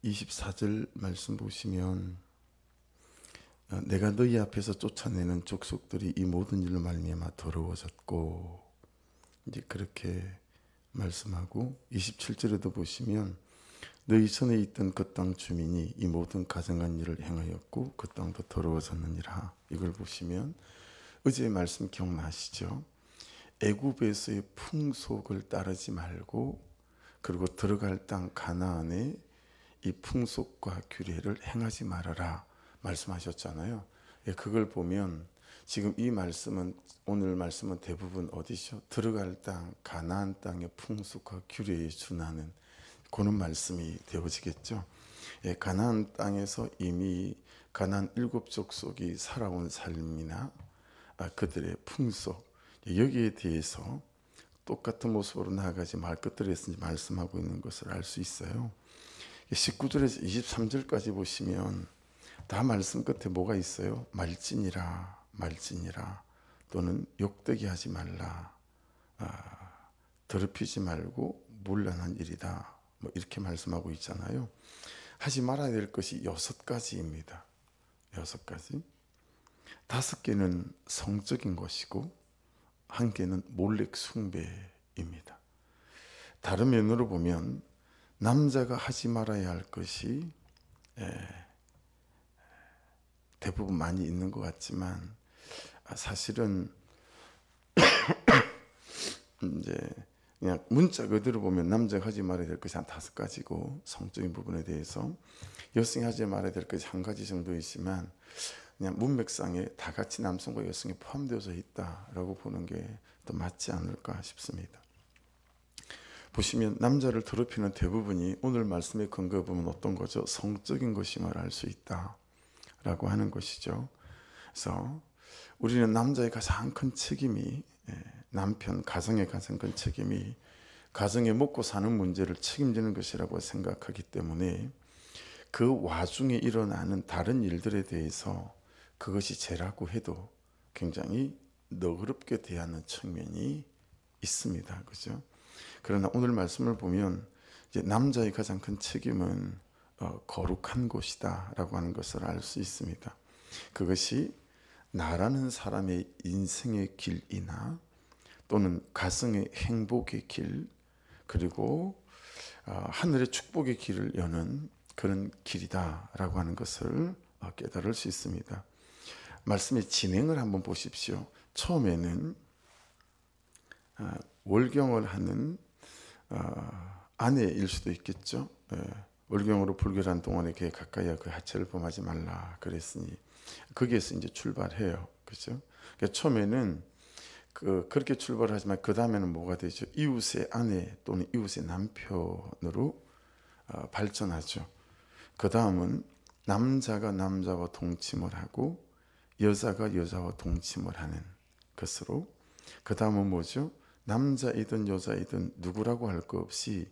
24절 말씀 보시면 내가 너희 앞에서 쫓아내는 족속들이 이 모든 일로 말미암아 더러워졌고, 이제 그렇게 말씀하고, 27절에도 보시면 너희 전에 있던 그 땅 주민이 이 모든 가증한 일을 행하였고 그 땅도 더러워졌느니라. 이걸 보시면 어제의 말씀 기억나시죠? 애굽에서의 풍속을 따르지 말고, 그리고 들어갈 땅 가나안의 이 풍속과 규례를 행하지 말아라 말씀하셨잖아요. 그걸 보면 지금 이 말씀은, 오늘 말씀은 대부분 어디죠? 들어갈 땅 가나안 땅의 풍속과 규례에 준하는 그런 말씀이 되어지겠죠. 가나안 땅에서 이미 가나안 7족속이 살아온 삶이나 그들의 풍속, 여기에 대해서 똑같은 모습으로 나아가지 말 것들에 말씀하고 있는 것을 알 수 있어요. 19절에서 23절까지 보시면 다 말씀 끝에 뭐가 있어요? 말진이라, 말진이라, 또는 욕되게 하지 말라, 더럽히지 말고 문란한 일이다, 뭐 이렇게 말씀하고 있잖아요. 하지 말아야 될 것이 6가지입니다. 6가지. 5개는 성적인 것이고 1개는 몰렉 숭배입니다. 다른 면으로 보면 남자가 하지 말아야 할 것이 대부분 많이 있는 것 같지만 사실은 이제 그냥 문자 그대로 보면 남자가 하지 말아야 될 것이 한 5가지고, 성적인 부분에 대해서 여성이 하지 말아야 될 것이 1가지 정도 있지만 그냥 문맥상에 다 같이 남성과 여성이 포함되어져 있다라고 보는 게 더 맞지 않을까 싶습니다. 보시면 남자를 더럽히는 대부분이 오늘 말씀의 근거에 보면 어떤 거죠? 성적인 것임을 알 수 있다라고 하는 것이죠. 그래서 우리는 남자의 가장 큰 책임이, 남편, 가정의 가장 큰 책임이 가정에 먹고 사는 문제를 책임지는 것이라고 생각하기 때문에 그 와중에 일어나는 다른 일들에 대해서 그것이 죄라고 해도 굉장히 너그럽게 대하는 측면이 있습니다. 그죠? 그러나 오늘 말씀을 보면 이제 남자의 가장 큰 책임은 거룩한 것이다 라고 하는 것을 알 수 있습니다. 그것이 나라는 사람의 인생의 길이나 또는 가정의 행복의 길, 그리고 하늘의 축복의 길을 여는 그런 길이다 라고 하는 것을 깨달을 수 있습니다. 말씀의 진행을 한번 보십시오. 처음에는 월경을 하는 아내일 수도 있겠죠. 월경으로 불결한 동안에 그에 가까이 그 하체를 범하지 말라 그랬으니 거기에서 이제 출발해요. 그죠? 그러니까 처음에는 그렇게 출발하지만 그 다음에는 뭐가 되죠? 이웃의 아내 또는 이웃의 남편으로 발전하죠. 그 다음은 남자가 남자와 동침을 하고 여자가 여자와 동침을 하는 것으로, 그 다음은 뭐죠? 남자이든 여자이든 누구라고 할 것 없이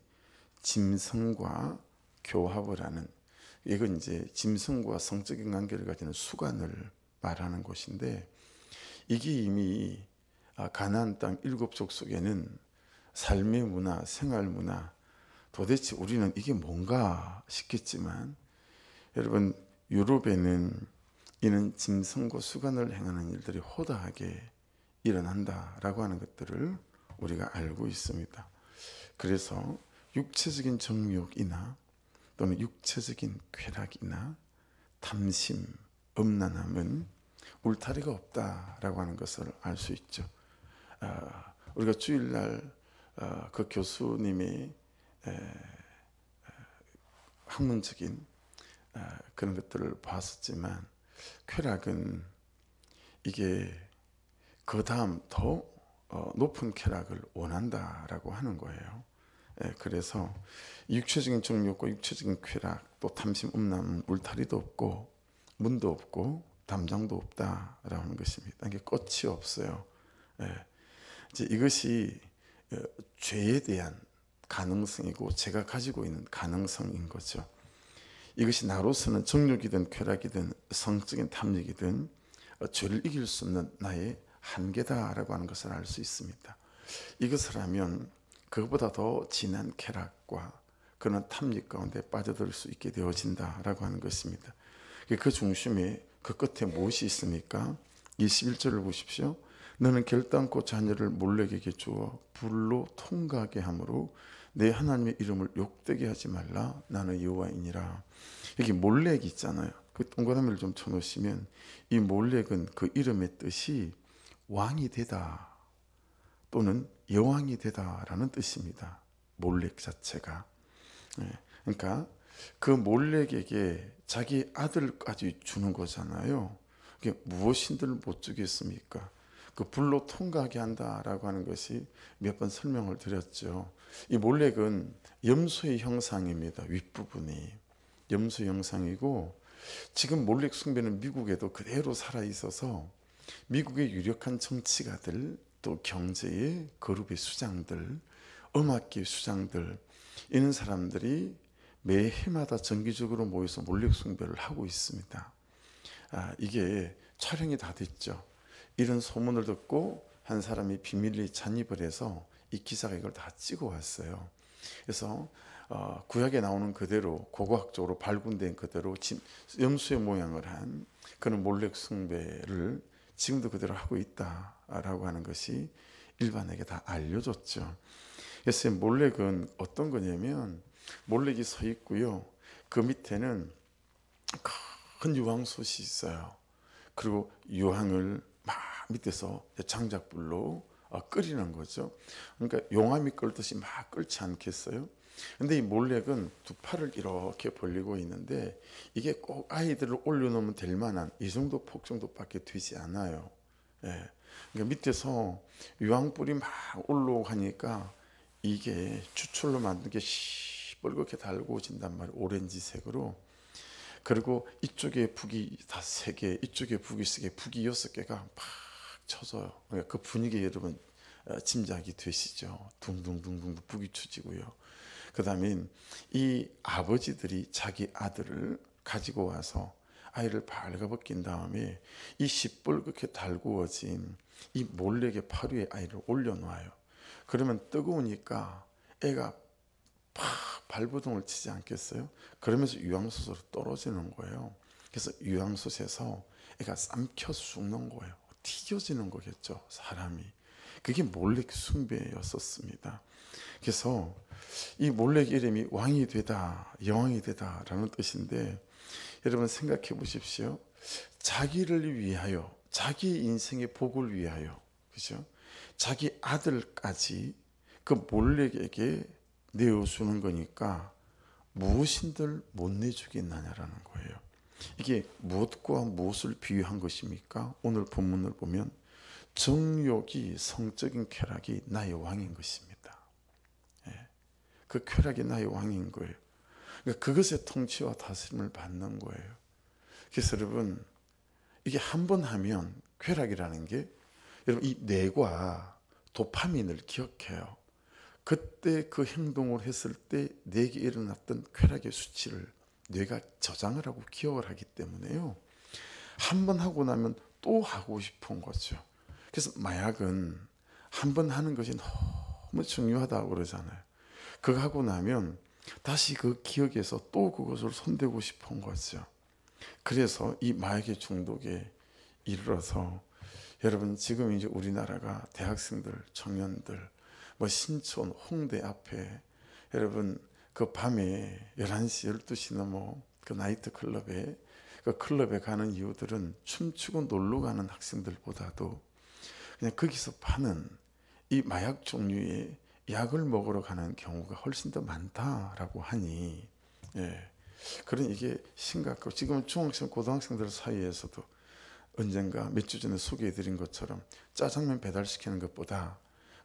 짐승과 교합을 하는, 이건 이제 짐승과 성적인 관계를 가지는 수간을 말하는 것인데, 이게 이미 가나안 땅 7족속에는 삶의 문화, 생활 문화, 도대체 우리는 이게 뭔가 싶겠지만, 여러분 유럽에는 이는 짐승과 수간을 행하는 일들이 호다하게 일어난다라고 하는 것들을 우리가 알고 있습니다. 그래서 육체적인 정욕이나 또는 육체적인 쾌락이나 탐심, 음란함은 울타리가 없다라고 하는 것을 알 수 있죠. 우리가 주일날 그 교수님의 학문적인 그런 것들을 봤었지만, 쾌락은 이게 그 다음 더 높은 쾌락을 원한다라고 하는 거예요. 그래서 육체적인 정욕과 육체적인 쾌락, 또 탐심, 음란은 울타리도 없고 문도 없고 담장도 없다라고 하는 것입니다. 이게 끝이 없어요. 이제 이것이 죄에 대한 가능성이고 제가 가지고 있는 가능성인 거죠. 이것이 나로서는 정욕이든 쾌락이든 성적인 탐욕이든 죄를 이길 수 없는 나의 한계다라고 하는 것을 알 수 있습니다. 이것을 하면 그것보다 더 진한 쾌락과 그런 탐닉 가운데 빠져들 수 있게 되어진다라고 하는 것입니다. 그 중심에 그 끝에 무엇이 있습니까? 21절을 보십시오. 너는 결단코 자녀를 몰렉에게 주어 불로 통과하게 함으로 내 하나님의 이름을 욕되게 하지 말라. 나는 여호와이니라. 여기 몰렉 있잖아요. 그 동그라미를 좀 쳐놓으시면 이 몰렉은 그 이름의 뜻이 왕이 되다 또는 여왕이 되다라는 뜻입니다. 몰렉 자체가. 그러니까 그 몰렉에게 자기 아들까지 주는 거잖아요. 그게 무엇인들 못 주겠습니까? 그 불로 통과하게 한다라고 하는 것이 몇 번 설명을 드렸죠. 이 몰렉은 염소의 형상입니다. 윗부분이 염소 형상이고, 지금 몰렉 숭배는 미국에도 그대로 살아 있어서 미국의 유력한 정치가들, 또 경제의 그룹의 수장들, 음악계 수장들, 이런 사람들이 매 해마다 정기적으로 모여서 몰렉 숭배를 하고 있습니다. 이게 촬영이 다 됐죠. 이런 소문을 듣고 한 사람이 비밀리에 잔입을 해서 이 기사가 이걸 다 찍어 왔어요. 그래서 구약에 나오는 그대로 고고학적으로 발굴된 그대로 염소의 모양을 한 그런 몰렉 숭배를 지금도 그대로 하고 있다라고 하는 것이 일반에게 다 알려졌죠. 그래서 몰렉은 어떤 거냐면, 몰렉이 서 있고요. 그 밑에는 큰 유황솥이 있어요. 그리고 유황을 막 밑에서 장작불로 끓이는 거죠. 그러니까 용암이 끓듯이 막 끓지 않겠어요? 근데 이 몰렉은 두 팔을 이렇게 벌리고 있는데 이게 꼭 아이들을 올려놓으면 될 만한 이 정도 폭 정도밖에 되지 않아요. 예. 그러니까 밑에서 유황불이 막 올라오고 하니까 이게 추출로 만든 게 시뻘겋게 달구어진단 말이에요. 오렌지색으로. 그리고 이쪽에 북이 다 3개, 이쪽에 북이 3개, 북이 6개가 막 쳐져요. 그러니까 그 분위기에 여러분 짐작이 되시죠? 둥둥둥둥 북이 쳐지고요. 그 다음에 이 아버지들이 자기 아들을 가지고 와서 아이를 발가벗긴 다음에 이 시뻘겋게 달구어진 이 몰렉의 팔 위에 아이를 올려놓아요. 그러면 뜨거우니까 애가 팍 발버둥을 치지 않겠어요? 그러면서 유황솥으로 떨어지는 거예요. 그래서 유황솥에서 애가 삼켜서 죽는 거예요. 튀겨지는 거겠죠, 사람이. 그게 몰렉 숭배였었습니다. 그래서 이 몰렉 이름이 왕이 되다, 여왕이 되다라는 뜻인데, 여러분 생각해 보십시오. 자기를 위하여, 자기 인생의 복을 위하여, 그죠? 자기 아들까지 그 몰렉에게 내어주는 거니까 무엇인들 못 내주겠느냐라는 거예요. 이게 무엇과 무엇을 비유한 것입니까? 오늘 본문을 보면 정욕이, 성적인 쾌락이 나의 왕인 것입니다. 그 쾌락이 나의 왕인 거예요. 그러니까 그것의 통치와 다스림을 받는 거예요. 그래서 여러분, 이게 한 번 하면 쾌락이라는 게, 여러분 이 뇌가 도파민을 기억해요. 그때 그 행동을 했을 때 내게 일어났던 쾌락의 수치를 뇌가 저장을 하고 기억을 하기 때문에요. 한 번 하고 나면 또 하고 싶은 거죠. 그래서 마약은 한 번 하는 것이 너무 중요하다고 그러잖아요. 그거 하고 나면 다시 그 기억에서 또 그것을 손대고 싶은 거죠. 그래서 이 마약의 중독에 이르러서, 여러분 지금 이제 우리나라가 대학생들, 청년들, 뭐 신촌, 홍대 앞에 여러분 그 밤에 11시, 12시 넘어 그 나이트 클럽에, 그 클럽에 가는 이유들은 춤추고 놀러 가는 학생들보다도 그냥 거기서 파는 이 마약 종류의 약을 먹으러 가는 경우가 훨씬 더 많다라고 하니, 그런 이게 심각하고, 지금은 중학생, 고등학생들 사이에서도 언젠가 몇 주 전에 소개해드린 것처럼 짜장면 배달시키는 것보다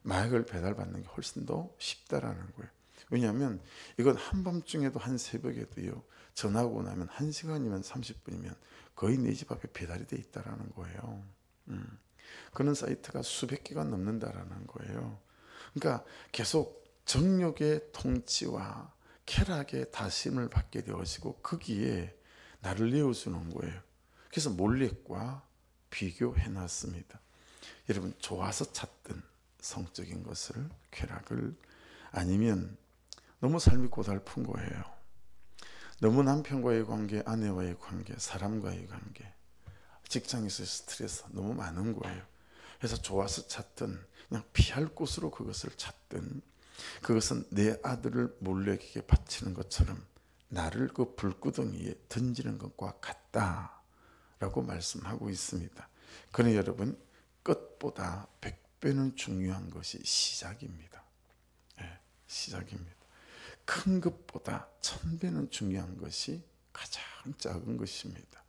마약을 배달받는 게 훨씬 더 쉽다라는 거예요. 왜냐하면 이건 한밤중에도, 한 새벽에도요, 전화하고 나면 1시간이면 30분이면 거의 내 집 앞에 배달이 돼 있다라는 거예요. 그런 사이트가 수백 개가 넘는다라는 거예요. 그러니까 계속 정욕의 통치와 쾌락의 다스림을 받게 되어지고 거기에 나를 내어주는 거예요. 그래서 몰렉과 비교해놨습니다. 여러분 좋아서 찾든 성적인 것을, 쾌락을, 아니면 너무 삶이 고달픈 거예요. 너무 남편과의 관계, 아내와의 관계, 사람과의 관계, 직장에서의 스트레스 너무 많은 거예요. 그래서 좋아서 찾든 그냥 피할 곳으로 그것을 찾든, 그것은 내 아들을 몰래에게 바치는 것처럼 나를 그 불구덩이에 던지는 것과 같다라고 말씀하고 있습니다. 그러나 여러분, 끝보다 100배는 중요한 것이 시작입니다. 시작입니다. 큰 것보다 1000배는 중요한 것이 가장 작은 것입니다.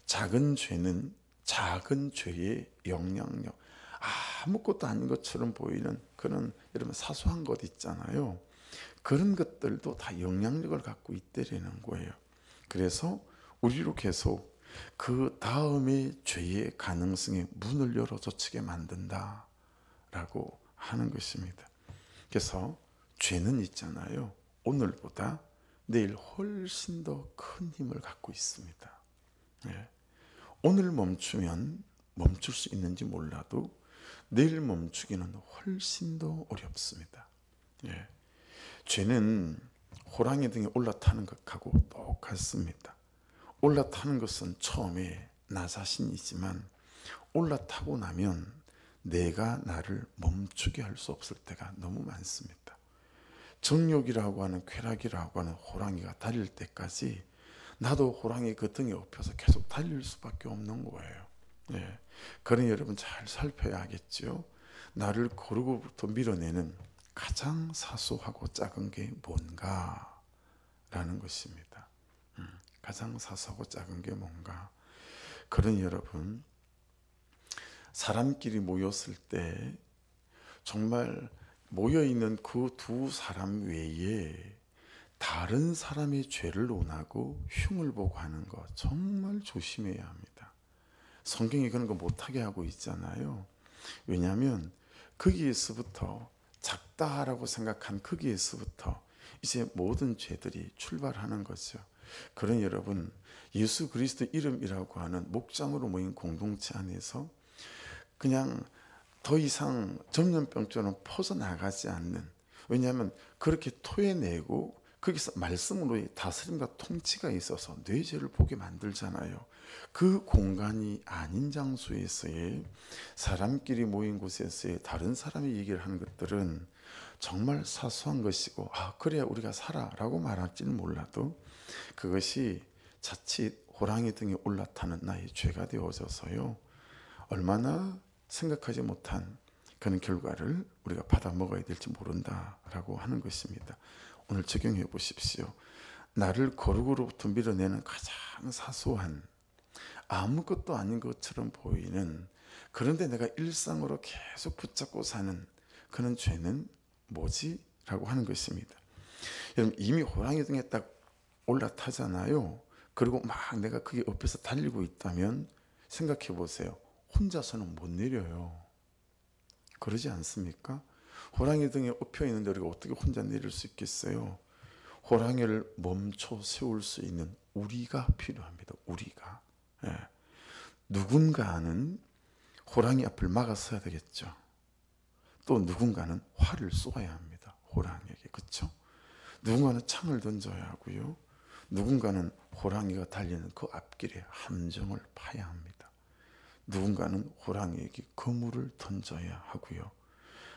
작은 죄는 작은 죄의 영향력, 아무것도 아닌 것처럼 보이는 그런 여러분 사소한 것 있잖아요. 그런 것들도 다 영향력을 갖고 있다는 거예요. 그래서 우리로 계속 그 다음의 죄의 가능성에 문을 열어젖히게 만든다라고 하는 것입니다. 그래서 죄는 있잖아요. 오늘보다 내일 훨씬 더 큰 힘을 갖고 있습니다. 오늘 멈추면 멈출 수 있는지 몰라도 내일 멈추기는 훨씬 더 어렵습니다. 죄는 호랑이 등에 올라타는 것하고 똑같습니다. 올라타는 것은 처음에 나 자신이지만 올라타고 나면 내가 나를 멈추게 할 수 없을 때가 너무 많습니다. 정욕이라고 하는, 쾌락이라고 하는 호랑이가 달릴 때까지 나도 호랑이 그 등에 업혀서 계속 달릴 수밖에 없는 거예요. 그러니 여러분 잘 살펴야겠죠. 나를 거르고부터 밀어내는 가장 사소하고 작은 게 뭔가라는 것입니다. 가장 사소하고 작은 게 뭔가. 그러니 여러분, 사람끼리 모였을 때 정말 모여있는 그 두 사람 외에 다른 사람의 죄를 논하고 흉을 보고 하는 거 정말 조심해야 합니다. 성경이 그런 거 못하게 하고 있잖아요. 왜냐하면 거기에서부터, 작다라고 생각한 거기에서부터 이제 모든 죄들이 출발하는 거죠. 그러니 여러분, 예수 그리스도 이름이라고 하는 목장으로 모인 공동체 안에서 그냥 더 이상 전염병처럼 퍼져나가지 않는, 왜냐하면 그렇게 토해내고 거기서 말씀으로의 다스림과 통치가 있어서 뇌죄를 보게 만들잖아요. 그 공간이 아닌 장소에서의, 사람끼리 모인 곳에서의 다른 사람의 얘기를 하는 것들은 정말 사소한 것이고, 그래야 우리가 살아라고 말할지는 몰라도 그것이 자칫 호랑이 등에 올라타는 나의 죄가 되어져서요, 얼마나 생각하지 못한 그런 결과를 우리가 받아 먹어야 될지 모른다라고 하는 것입니다. 오늘 적용해 보십시오. 나를 거룩으로부터 밀어내는 가장 사소한, 아무것도 아닌 것처럼 보이는, 그런데 내가 일상으로 계속 붙잡고 사는 그런 죄는 뭐지? 라고 하는 것입니다. 여러분, 이미 호랑이 등에 딱 올라타잖아요. 그리고 막 내가 그게 옆에서 달리고 있다면 생각해 보세요. 혼자서는 못 내려요. 그러지 않습니까? 호랑이 등에 엎여 있는데 우리가 어떻게 혼자 내릴 수 있겠어요? 호랑이를 멈춰 세울 수 있는 우리가 필요합니다. 우리가. 누군가는 호랑이 앞을 막아서야 되겠죠. 또 누군가는 활을 쏘아야 합니다. 호랑이에게. 그렇죠? 누군가는 창을 던져야 하고요. 누군가는 호랑이가 달리는 그 앞길에 함정을 파야 합니다. 누군가는 호랑이에게 그물을 던져야 하고요.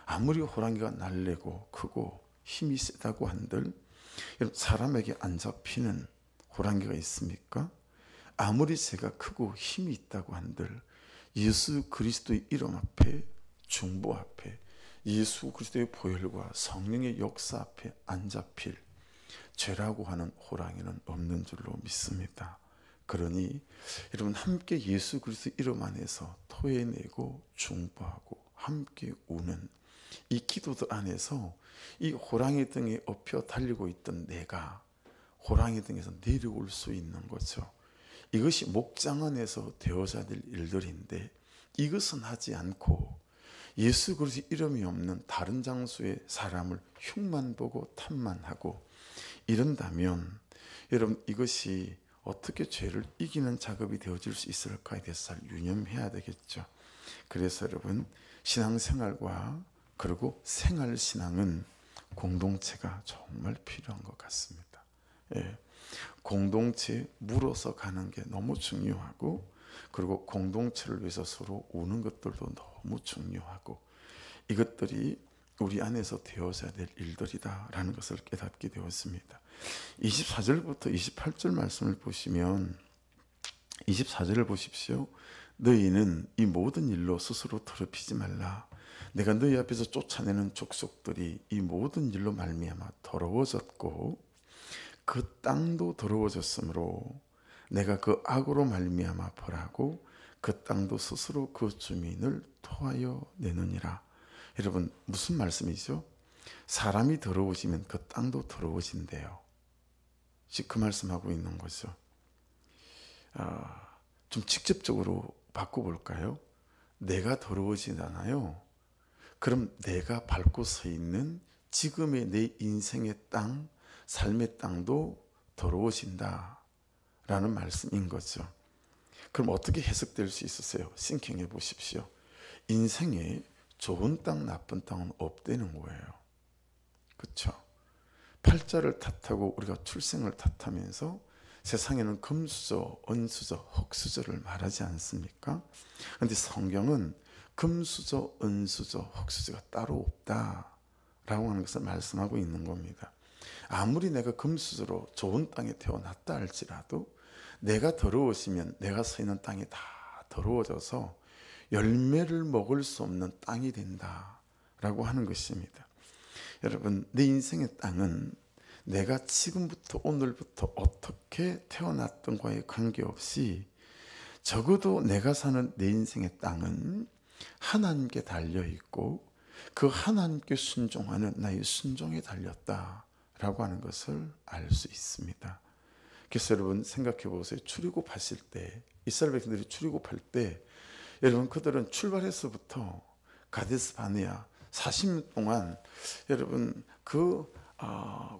아무리 호랑이가 날래고 크고 힘이 세다고 한들 사람에게 안 잡히는 호랑이가 있습니까? 아무리 새가 크고 힘이 있다고 한들 예수 그리스도의 이름 앞에, 중보 앞에, 예수 그리스도의 보혈과 성령의 역사 앞에 안 잡힐 죄라고 하는 호랑이는 없는 줄로 믿습니다. 그러니 여러분, 함께 예수 그리스도 이름 안에서 토해내고 중보하고 함께 우는 이 기도들 안에서 이 호랑이 등에 엎여 달리고 있던 내가 호랑이 등에서 내려올 수 있는 거죠. 이것이 목장 안에서 되어져야 될 일들인데 이것은 하지 않고 예수 그리스도 이름이 없는 다른 장소의 사람을 흉만 보고 탓만 하고 이런다면 여러분, 이것이 어떻게 죄를 이기는 작업이 되어질 수 있을까에 대해서 잘 유념해야 되겠죠. 그래서 여러분, 신앙생활과 그리고 생활신앙은 공동체가 정말 필요한 것 같습니다. 예, 공동체에 물어서 가는 게 너무 중요하고, 그리고 공동체를 위해서 서로 우는 것들도 너무 중요하고, 이것들이 우리 안에서 되어져야 될 일들이다라는 것을 깨닫게 되었습니다. 24절부터 28절 말씀을 보시면, 24절을 보십시오. 너희는 이 모든 일로 스스로 더럽히지 말라. 내가 너희 앞에서 쫓아내는 족속들이 이 모든 일로 말미암아 더러워졌고 그 땅도 더러워졌으므로 내가 그 악으로 말미암아 벌하고 그 땅도 스스로 그 주민을 토하여 내느니라. 여러분, 무슨 말씀이죠? 사람이 더러워지면 그 땅도 더러워진대요. 그 말씀하고 있는 거죠. 좀 직접적으로 바꿔볼까요? 내가 더러워지잖아요. 그럼 내가 밟고 서 있는 지금의 내 인생의 땅, 삶의 땅도 더러워진다 라는 말씀인 거죠. 그럼 어떻게 해석될 수 있으세요? 싱킹해 보십시오. 인생에 좋은 땅, 나쁜 땅은 없다는 거예요. 그렇죠? 팔자를 탓하고 우리가 출생을 탓하면서 세상에는 금수저, 은수저, 흙수저를 말하지 않습니까? 그런데 성경은 금수저, 은수저, 흙수저가 따로 없다라고 하는 것을 말씀하고 있는 겁니다. 아무리 내가 금수저로 좋은 땅에 태어났다 할지라도 내가 더러워지면 내가 서 있는 땅이 다 더러워져서 열매를 먹을 수 없는 땅이 된다라고 하는 것입니다. 여러분, 내 인생의 땅은 내가 지금부터 오늘부터 어떻게 태어났던가에 관계없이 적어도 내가 사는 내 인생의 땅은 하나님께 달려있고 그 하나님께 순종하는 나의 순종에 달렸다라고 하는 것을 알 수 있습니다. 그래서 여러분 생각해 보세요. 출애굽하실 때, 이스라엘 백성들이 출애굽할 때 여러분 그들은 출발해서부터 가데스 바네아 40년 동안 여러분 그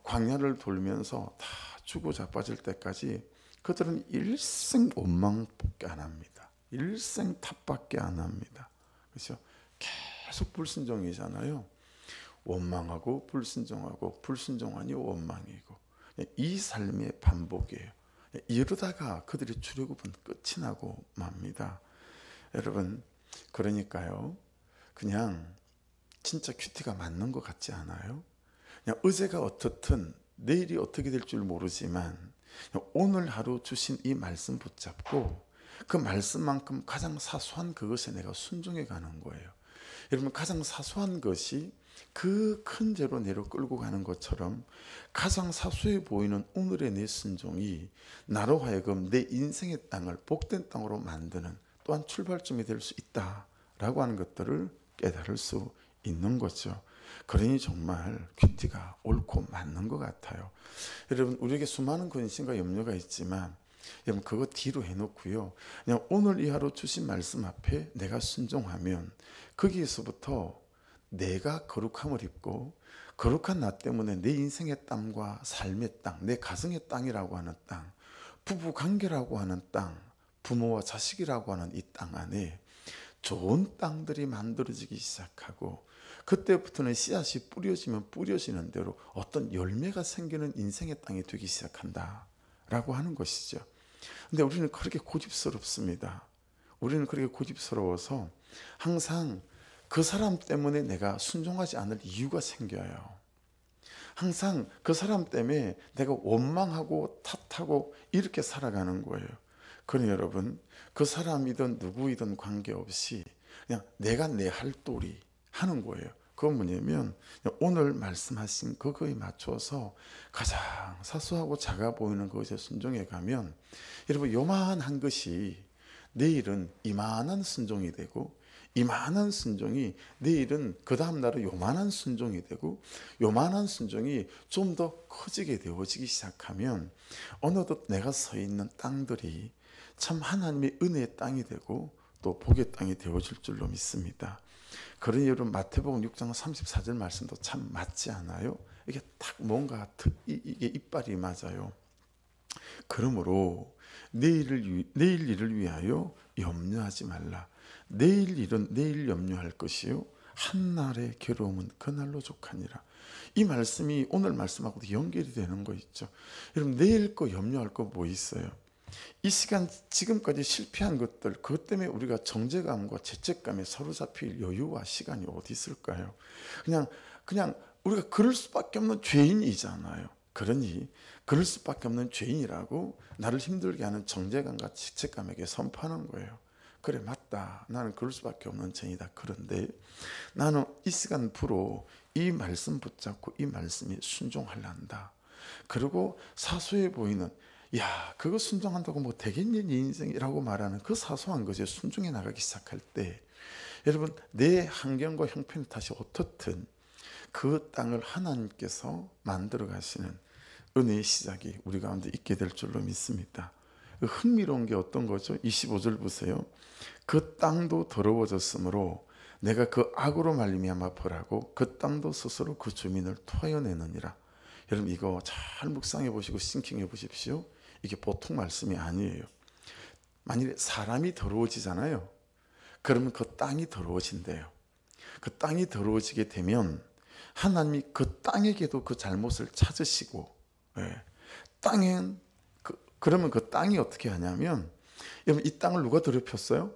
광야를 돌면서 다 죽고 자빠질 때까지 그들은 일생 원망밖에 안 합니다. 일생 탑밖에 안 합니다. 그렇죠? 계속 불순종이잖아요. 원망하고 불순종하고 불순종하니 원망이고 이 삶의 반복이에요. 이러다가 그들의 출애굽은 끝이 나고 맙니다. 여러분, 그러니까요, 그냥 진짜 큐티가 맞는 것 같지 않아요? 그냥 어제가 어떻든 내일이 어떻게 될 줄 모르지만 오늘 하루 주신 이 말씀 붙잡고 그 말씀만큼 가장 사소한 그것에 내가 순종해 가는 거예요. 여러분, 가장 사소한 것이 그 큰 죄로 내려 끌고 가는 것처럼 가장 사소해 보이는 오늘의 내 순종이 나로 하여금 내 인생의 땅을 복된 땅으로 만드는 또한 출발점이 될 수 있다라고 하는 것들을 깨달을 수 있는 거죠. 그러니 정말 큐티가 옳고 맞는 것 같아요. 여러분, 우리에게 수많은 근심과 염려가 있지만 여러분 그거 뒤로 해놓고요, 그냥 오늘 이 하루 주신 말씀 앞에 내가 순종하면 거기에서부터 내가 거룩함을 입고 거룩한 나 때문에 내 인생의 땅과 삶의 땅, 내 가정의 땅이라고 하는 땅, 부부 관계라고 하는 땅, 부모와 자식이라고 하는 이 땅 안에 좋은 땅들이 만들어지기 시작하고 그때부터는 씨앗이 뿌려지면 뿌려지는 대로 어떤 열매가 생기는 인생의 땅이 되기 시작한다라고 하는 것이죠. 근데 우리는 그렇게 고집스럽습니다. 우리는 그렇게 고집스러워서 항상 그 사람 때문에 내가 순종하지 않을 이유가 생겨요. 항상 그 사람 때문에 내가 원망하고 탓하고 이렇게 살아가는 거예요. 그러니 여러분, 그 사람이든 누구이든 관계없이 그냥 내가 내 할 도리 하는 거예요. 그건 뭐냐면 오늘 말씀하신 그거에 맞춰서 가장 사소하고 작아 보이는 것에 순종해 가면 여러분 요만한 것이 내일은 이만한 순종이 되고 이만한 순종이 내일은 그 다음 날은 요만한 순종이 되고 요만한 순종이 좀 더 커지게 되어지기 시작하면 어느덧 내가 서 있는 땅들이 참 하나님의 은혜의 땅이 되고 또 복의 땅이 되어질 줄로 믿습니다. 그러니 여러분 마태복음 6장 34절 말씀도 참 맞지 않아요? 이게 딱 뭔가 이게 이빨이 맞아요. 그러므로 내일 일을 위하여 염려하지 말라. 내일 일은 내일 염려할 것이요 한날의 괴로움은 그날로 족하니라. 이 말씀이 오늘 말씀하고도 연결이 되는 거 있죠. 여러분, 내일 거 염려할 거 뭐 있어요? 이 시간 지금까지 실패한 것들, 그것 때문에 우리가 정죄감과 죄책감에 사로잡힐 여유와 시간이 어디 있을까요? 그냥 우리가 그럴 수밖에 없는 죄인이잖아요. 그러니 그럴 수밖에 없는 죄인이라고 나를 힘들게 하는 정죄감과 죄책감에게 선포하는 거예요. 그래, 맞다. 나는 그럴 수밖에 없는 죄인이다. 그런데 나는 이 시간부로 이 말씀 붙잡고 이 말씀에 순종하려한다. 그리고 사소해 보이는, 야, 그거 순종한다고 뭐 되겠니 네 인생이라고 말하는 그 사소한 것에 순종해 나가기 시작할 때, 여러분, 내 환경과 형편의 탓이 어떻든 그 땅을 하나님께서 만들어 가시는 은혜의 시작이 우리 가운데 있게 될 줄로 믿습니다. 흥미로운 게 어떤 거죠? 25절 보세요. 그 땅도 더러워졌으므로 내가 그 악으로 말미암아 벌하고 그 땅도 스스로 그 주민을 토해내느니라. 여러분, 이거 잘 묵상해 보시고 싱킹해 보십시오. 이게 보통 말씀이 아니에요. 만일에 사람이 더러워지잖아요. 그러면 그 땅이 더러워진대요. 그 땅이 더러워지게 되면 하나님이 그 땅에게도 그 잘못을 찾으시고, 땅엔 그러면 그 땅이 어떻게 하냐면, 여러분, 이 땅을 누가 더럽혔어요?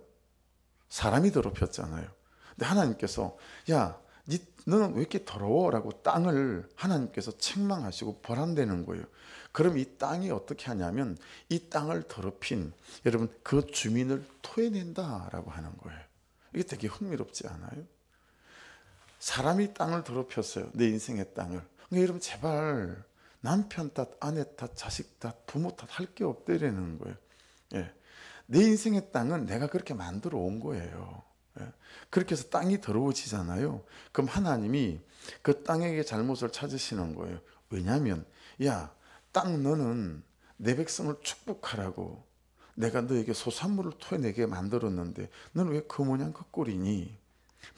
사람이 더럽혔잖아요. 근데 하나님께서, 야, 너는 왜 이렇게 더러워? 라고 땅을 하나님께서 책망하시고 벌한다는 거예요. 그럼 이 땅이 어떻게 하냐면 이 땅을 더럽힌, 여러분, 그 주민을 토해낸다라고 하는 거예요. 이게 되게 흥미롭지 않아요? 사람이 땅을 더럽혔어요. 내 인생의 땅을. 그러니까 여러분, 제발 남편 탓, 아내 탓, 자식 탓, 부모 탓 할 게 없다라는 거예요. 내 인생의 땅은 내가 그렇게 만들어 온 거예요. 그렇게 해서 땅이 더러워지잖아요. 그럼 하나님이 그 땅에게 잘못을 찾으시는 거예요. 왜냐하면, 야, 땅, 너는 내 백성을 축복하라고 내가 너에게 소산물을 토해내게 만들었는데 너는 왜 그 모양 그 꼴이니?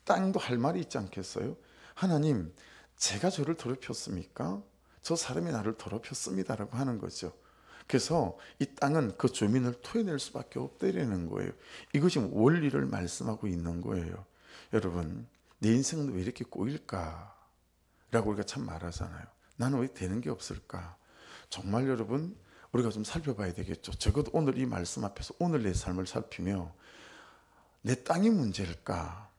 땅도 할 말이 있지 않겠어요? 하나님, 제가 저를 더럽혔습니까? 저 사람이 나를 더럽혔습니다라고 하는 거죠. 그래서 이 땅은 그 주민을 토해낼 수밖에 없다라는 거예요. 이것이 원리를 말씀하고 있는 거예요. 여러분, 내 인생은 왜 이렇게 꼬일까? 라고 우리가 참 말하잖아요. 나는 왜 되는 게 없을까? 정말 여러분, 우리가 좀 살펴봐야 되겠죠. 적어도 오늘 이 말씀 앞에서 오늘 내 삶을 살피며, 내 땅이 문제일까?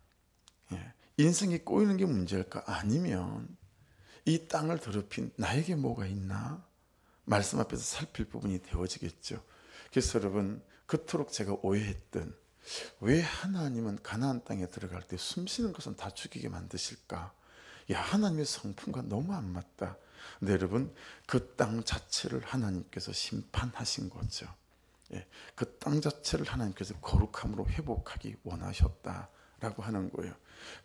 인생이 꼬이는 게 문제일까? 아니면 이 땅을 더럽힌 나에게 뭐가 있나? 말씀 앞에서 살필 부분이 되어지겠죠. 그래서 여러분, 그토록 제가 오해했던, 왜 하나님은 가나안 땅에 들어갈 때 숨쉬는 것은 다 죽이게 만드실까? 야, 하나님의 성품과 너무 안 맞다. 근데 여러분, 그 땅 자체를 하나님께서 심판하신 거죠. 그 땅 자체를 하나님께서 거룩함으로 회복하기 원하셨다라고 하는 거예요.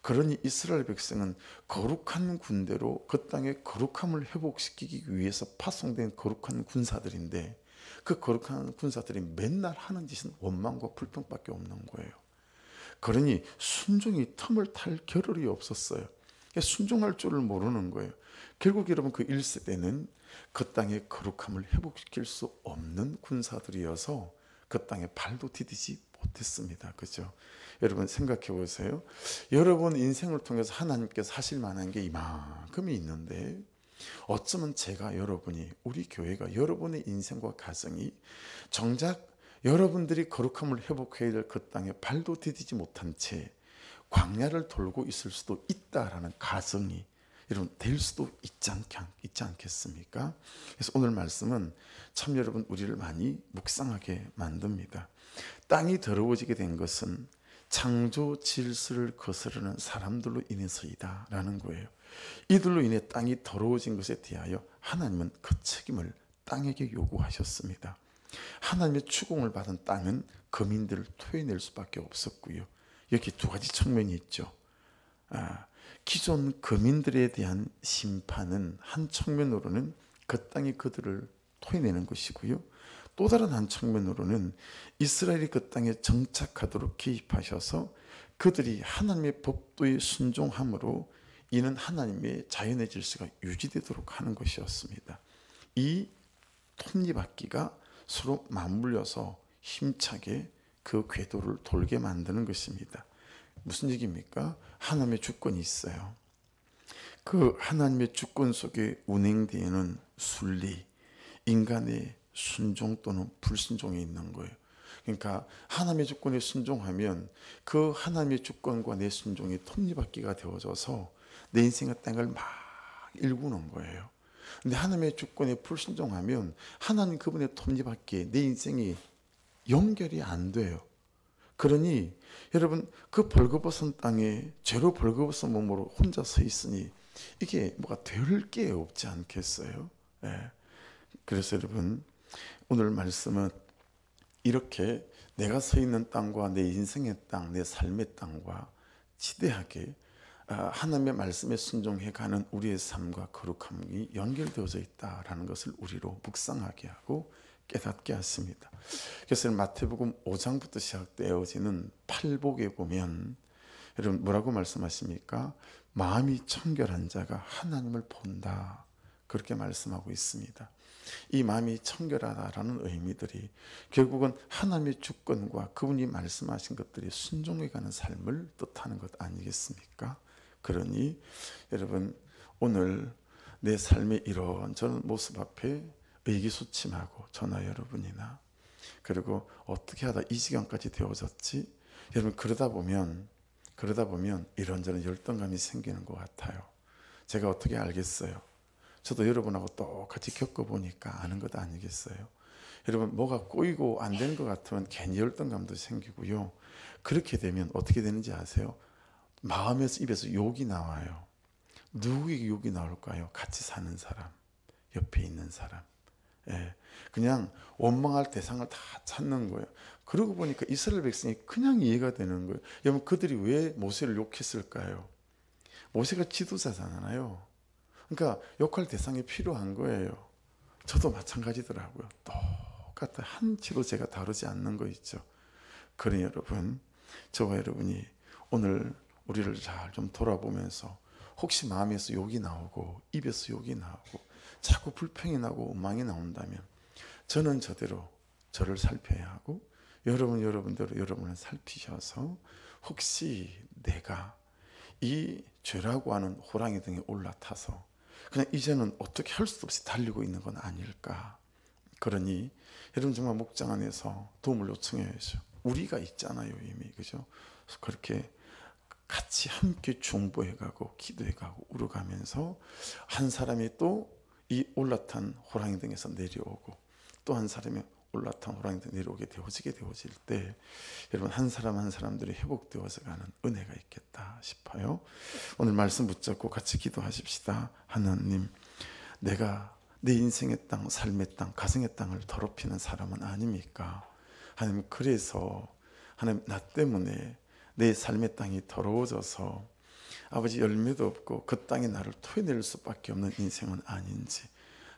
그러니 이스라엘 백성은 거룩한 군대로 그 땅의 거룩함을 회복시키기 위해서 파송된 거룩한 군사들인데, 그 거룩한 군사들이 맨날 하는 짓은 원망과 불평밖에 없는 거예요. 그러니 순종이 틈을 탈 겨를이 없었어요. 순종할 줄을 모르는 거예요. 결국 여러분, 그 1세대는 그 땅의 거룩함을 회복시킬 수 없는 군사들이어서 그 땅에 발도 디디지 못했습니다. 그죠? 여러분, 생각해 보세요. 여러분 인생을 통해서 하나님께서 하실 만한 게 이만큼이 있는데, 어쩌면 제가, 여러분이, 우리 교회가, 여러분의 인생과 가정이 정작 여러분들이 거룩함을 회복해야 될 그 땅에 발도 디디지 못한 채 광야를 돌고 있을 수도 있다라는 가정이 여러분 될 수도 있지 않겠습니까? 그래서 오늘 말씀은 참 여러분 우리를 많이 묵상하게 만듭니다. 땅이 더러워지게 된 것은 창조 질서를 거스르는 사람들로 인해서이다 라는 거예요. 이들로 인해 땅이 더러워진 것에 대하여 하나님은 그 책임을 땅에게 요구하셨습니다. 하나님의 추궁을 받은 땅은 거민들을 토해낼 수밖에 없었고요. 여기 두 가지 측면이 있죠. 기존 거민들에 대한 심판은 한 측면으로는 그 땅이 그들을 토해내는 것이고요. 또 다른 한 측면으로는 이스라엘이 그 땅에 정착하도록 개입하셔서 그들이 하나님의 법도에 순종함으로 이는 하나님의 자연의 질서가 유지되도록 하는 것이었습니다. 이 톱니바퀴가 서로 맞물려서 힘차게 그 궤도를 돌게 만드는 것입니다. 무슨 얘기입니까? 하나님의 주권이 있어요. 그 하나님의 주권 속에 운행되는 순리, 인간의 순종 또는 불순종이 있는 거예요. 그러니까 하나님의 주권에 순종하면 그 하나님의 주권과 내 순종이 톱니바퀴가 되어져서 내 인생의 땅을 막 일구는 거예요. 근데 하나님의 주권에 불순종하면 하나님 그분의 톱니바퀴에 내 인생이 연결이 안 돼요. 그러니 여러분, 그 벌거벗은 땅에 죄로 벌거벗은 몸으로 혼자 서 있으니 이게 뭐가 될 게 없지 않겠어요? 예. 그래서 여러분, 오늘 말씀은 이렇게 내가 서 있는 땅과 내 인생의 땅, 내 삶의 땅과 지대하게 하나님의 말씀에 순종해가는 우리의 삶과 거룩함이 연결되어져 있다라는 것을 우리로 묵상하게 하고 깨닫게 하십니다. 그래서 마태복음 5장부터 시작되어지는 팔복에 보면 여러분 뭐라고 말씀하십니까? 마음이 청결한 자가 하나님을 본다, 그렇게 말씀하고 있습니다. 이 마음이 청결하다라는 의미들이 결국은 하나님의 주권과 그분이 말씀하신 것들이 순종해가는 삶을 뜻하는 것 아니겠습니까? 그러니 여러분, 오늘 내 삶의 이런저런 모습 앞에 의기소침하고 저나 여러분이나, 그리고 어떻게 하다 이 시간까지 되어졌지? 여러분, 그러다 보면 이런저런 열등감이 생기는 것 같아요. 제가 어떻게 알겠어요? 저도 여러분하고 똑같이 겪어보니까 아는 것 아니겠어요? 여러분, 뭐가 꼬이고 안 되는 것 같으면 괜히 열등감도 생기고요. 그렇게 되면 어떻게 되는지 아세요? 마음에서 입에서 욕이 나와요. 누구에게 욕이 나올까요? 같이 사는 사람, 옆에 있는 사람. 예, 그냥 원망할 대상을 다 찾는 거예요. 그러고 보니까 이스라엘 백성이 그냥 이해가 되는 거예요. 여러분, 그들이 왜 모세를 욕했을까요? 모세가 지도자잖아요. 그러니까 욕할 대상이 필요한 거예요. 저도 마찬가지더라고요. 똑같아. 한 지도자가 다르지 않는 거 있죠. 그러니 여러분, 저와 여러분이 오늘 우리를 잘 좀 돌아보면서 혹시 마음에서 욕이 나오고 입에서 욕이 나오고 자꾸 불평이 나고 원망이 나온다면 저는 저대로 저를 살펴야 하고 여러분대로 여러분을 살피셔서 혹시 내가 이 죄라고 하는 호랑이 등에 올라타서 그냥 이제는 어떻게 할 수도 없이 달리고 있는 건 아닐까. 그러니 여러분 정말 목장 안에서 도움을 요청해야죠. 우리가 있잖아요, 이미. 그죠? 그렇게 같이 함께 중보해가고 기도해가고 울어가면서 한 사람이 또 이 올라탄 호랑이 등에서 내려오고 또 한 사람이 올라탄 호랑이 등 내려오게 되어질 때 여러분, 한 사람 한 사람들이 회복되어서 가는 은혜가 있겠다 싶어요. 오늘 말씀 붙잡고 같이 기도하십시다. 하나님, 내가 내 인생의 땅, 삶의 땅, 가정의 땅을 더럽히는 사람은 아닙니까? 하나님, 그래서 하나님, 나 때문에 내 삶의 땅이 더러워져서 아버지 열매도 없고 그 땅에 나를 토해낼 수밖에 없는 인생은 아닌지,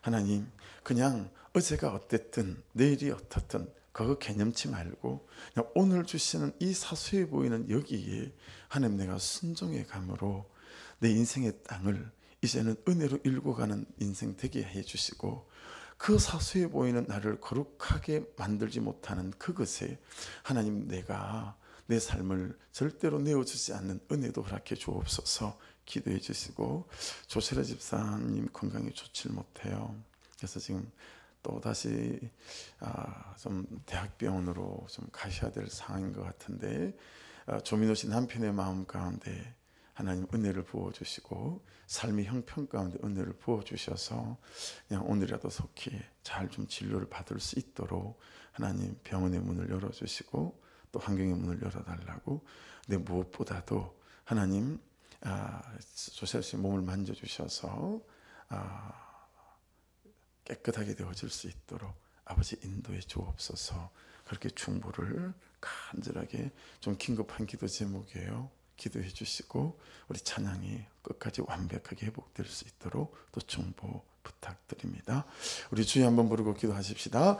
하나님, 그냥 어제가 어땠든 내일이 어떻든 그거 개념치 말고 그냥 오늘 주시는 이 사소해 보이는 여기에 하나님, 내가 순종의 감으로 내 인생의 땅을 이제는 은혜로 일궈가는 인생 되게 해주시고, 그 사소해 보이는 나를 거룩하게 만들지 못하는 그것에 하나님, 내가 내 삶을 절대로 내어주지 않는 은혜도 허락해 주옵소서. 기도해 주시고, 조세라 집사님 건강이 좋지 못해요. 그래서 지금 또 다시 좀 대학병원으로 좀 가셔야 될 상황인 것 같은데, 조민호 씨 남편의 마음 가운데 하나님 은혜를 부어주시고 삶의 형편 가운데 은혜를 부어주셔서 그냥 오늘이라도 속히 잘 좀 진료를 받을 수 있도록 하나님 병원의 문을 열어주시고 또 환경의 문을 열어달라고. 근데 무엇보다도 하나님, 조세라 씨 몸을 만져주셔서 깨끗하게 되어질 수 있도록 아버지 인도해 주옵소서. 그렇게 중보를 간절하게, 좀 긴급한 기도 제목이에요. 기도해 주시고 우리 찬양이 끝까지 완벽하게 회복될 수 있도록 또 중보 부탁드립니다. 우리 주여 한번 부르고 기도하십시다.